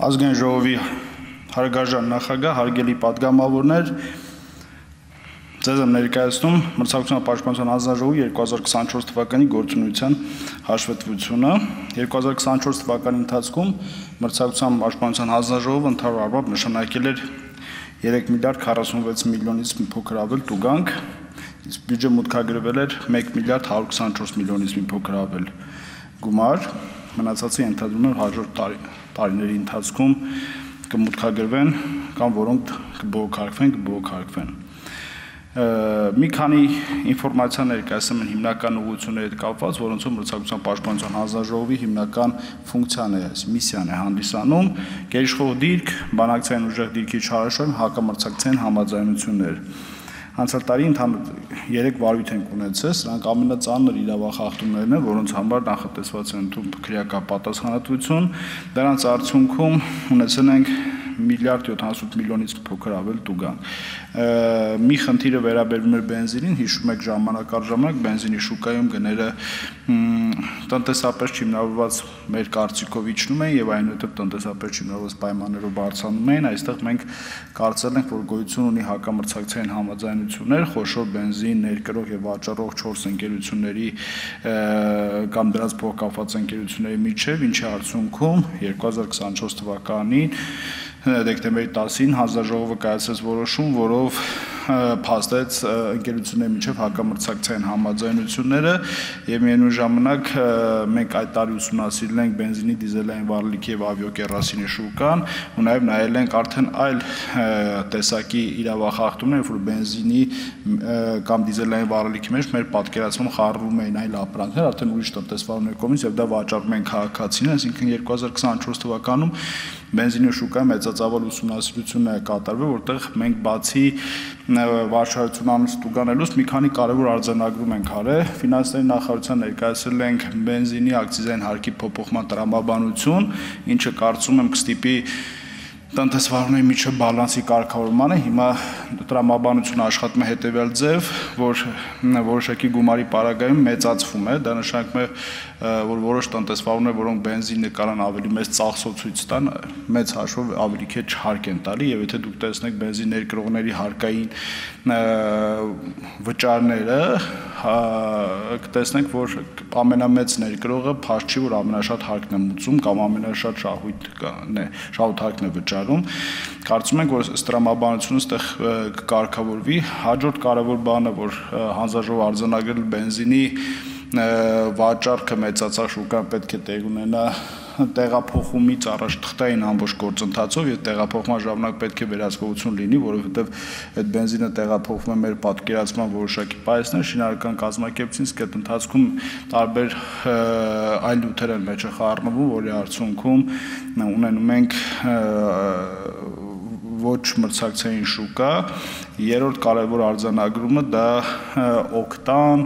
Ազգային ժողովի հարգարժան նախագահ, հարգելի պատգամավորներ, ձեզ եմ ներկայացնում Մրցակցության պաշտպանության հանձնաժողովի 2024 թվականի գործունեության հաշվետվությունը։ 2024 թվականի ընթացքում Մրցակցության պաշտպանության հանձնաժողովը ընդհանուր առմամբ նշանակել էր 3 միլիարդ 46 միլիոնից մի փոքր ավել տուգանք, իսկ բյուջե մուտքագրվել էր 1 միլիարդ 124 միլիոնից մի փոքր ավել գումար, մնացածը ենթադրում եմ հաջորդ տարիների ընթացքում կմուտքագրվեն կամ որոնք կբողոքարկվեն։ Մի քանի ինֆորմացիա ներկայացնում են հիմնական ուղղությունների հետ կապված, որոնցով Մրցակցության պաշտպանության հանձնաժողովի հիմնական ֆունկցիան է, միսիան է հանդիսանում, գերիշխող դիրք, բանակցային ուժեղ դիրքի չարաշահում, հակամրցակցային համաձայնություններ։ Անցյալ տարի ընդհանուր 3 վարույթ ենք ունեցել, սրանք ամենածանր իրավախախտումներն են, որոնց համար նախատեսված է ընդունվում քրեական պատասխանատվություն, դրանց արդյունքում ունեցել ենք 1 միլիարդ 78 միլիոնից փոքր ավել տուգանք։ Մի խնդիրը վերաբերում էր բենզինին, հիշում եք ժամանակ առ ժամանակ բենզինի շուկայում գները տնտեսապես չիմնավորված մեր կարծիքով իջնում են եւ այնուհետեւ տնտեսապես չիմնավորված պայմաններով բարձրանում են, այստեղ մենք կարծել ենք, որ գոյություն ունի հակամրցակցային համաձայնություններ, խոշոր բենզին ներկրող եւ վաճառող 4 ընկերությունների կամ դրանց փոխկապված ընկերությունների միջեւ, ինչի արդյունքում 2024 թվականին դեկտեմբերի 10-ին հանձնաժողովը կայացրեց որոշում, որով փաստեց ընկերությունների միջև հակամրցակցային համաձայնությունները եւ միևնույն ժամանակ մենք այդ տարի ուսումնասիրել ենք բենզինի, դիզելային վառելիքի եւ ավիակերոսինի շուկան ու նաեւ նայել ենք արդեն այլ տեսակի իրավախախտումներ, որ բենզինի կամ դիզելային վառելիքի մեջ մեր պատկերացում խառնվում էին այլ ապրանքներ, արդեն ուրիշ տնտեսվարների կողմից եւ դա վաճառում են քաղաքացիները, այսինքն 2024 թվականում բենզինի շուկայի մեծածավալ ուսումնասիրություն է կատարվել, որտեղ մենք բացի վարչարություն անունց տուգանելուց մի քանի կարևոր արձանագրում ենք արել։ Ֆինանսների նախարարության ներկայացրել ենք բենզինի ակցիզային հարկի փոփոխման տրամաբանություն, ինչը կարծում եմ կստիպի տնտեսվարների միջև բալանսի կարգավորմանը։ Հիմա տրամաբանությունը աշխատում է հետևյալ ձև, որ որոշակի գումարի պարագայում մեծացվում է, դա նշանակում է, որ որոշ տնտեսվարներ, որոնք բենզինը կարան ավելի մեծ ծախսով ցույց տան, մեծ հաշվով ավելի քիչ հարկ են տալի, եւ եթե դուք տեսնեք բենզին ներկրողների հարկային վճարները, կտեսնեք, որ ամենամեծ ներկրողը փաստ չի, որ ամենաշատ հարկն է մուծում կամ ամենաշատ շահույթն է, շահութարկն է վճարում։ Կարծում ենք, որ տրամաբանությունը այստեղ կկարգավորվի։ Հաջորդ կարևոր բանը, որ հանձնաժողովը արձանագրել բենզինի վաճառքը մեծացած շուկան պետք է տեղ ունենա տեղափոխումից առաջ թղթային ամբողջ գործընթացով եւ տեղափոխման ժամանակ պետք է վերահսկողություն լինի, որովհետեւ այդ բենզինը տեղափոխվում է մեր պատկերացման որոշակի պայեսներ, շինարարական կազմակերպությունից, այդ ընթացքում տարբեր այլ նյութեր են մեջը խառնվում, որի արդյունքում ունենում ենք ոչ մրցակցային շուկա։ Երրորդ կարևոր արձանագրումը դա օկտան,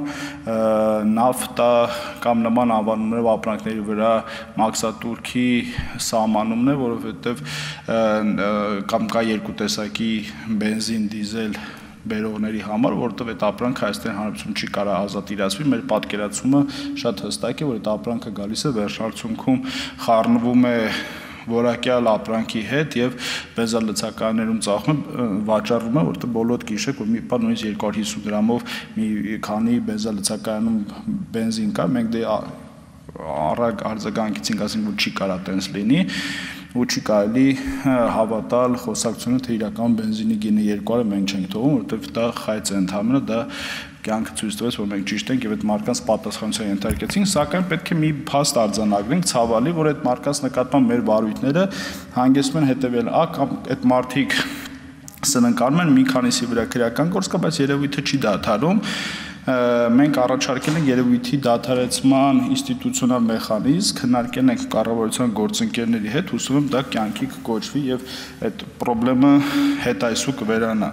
նավթա կամ նման անվանումներով ապրանքների վրա մաքսատուրքի սահմանումն է, որովհետև կամ կա երկու տեսակի բենզին, դիզել բերողների համար, որովհետև այդ ապրանքը Հայաստանի Հանրապետությունում չի կարող ազատ իրացվի, մեր պատկերացումը շատ հստակ է, որ այդ ապրանքը գալիս է վերջնարդյունքում խառնվում է որակյալ ապրանքի հետ եւ բենզալցականներում ծախում վաճառվում է, որտեղ բոլոր գիշեր որ մի բան նույնիսկ 250 գրամով մի քանի բենզալցականում բենզին կա, մենք դե առակ արձագանքից ենք ասենք որ չի կարա տենց լինի ու չի կարելի հավատալ խոսակցությունը թե իրական բենզինի գինը 200-ը մենք չենք թողում, որովհետև դա խայծ է ընդհանրապես, դա կյանքը ցույց տվեց, որ մենք ճիշտ ենք եւ այդ մարդկանց պատասխանատվության ենթարկեցինք, սակայն պետք է մի փաստ արձանագրենք, ցավալի, որ այդ մարդկանց նկատմամբ մեր վարույթները հանգեցնում են հետեւել կամ այդ մարդիկ սնանկանում են մի քանիսի վրա քրեական գործ կա, բայց երևույթը չի դադարում։ Մենք առաջարկել ենք երևույթի դադարեցման ինստիտուցիոնալ մեխանիզմ, քննարկել ենք կառավարության գործընկերների հետ, հուսում եմ դա կյանքի կկոչվի եւ այդ խնդրը հետայսու կվերանա։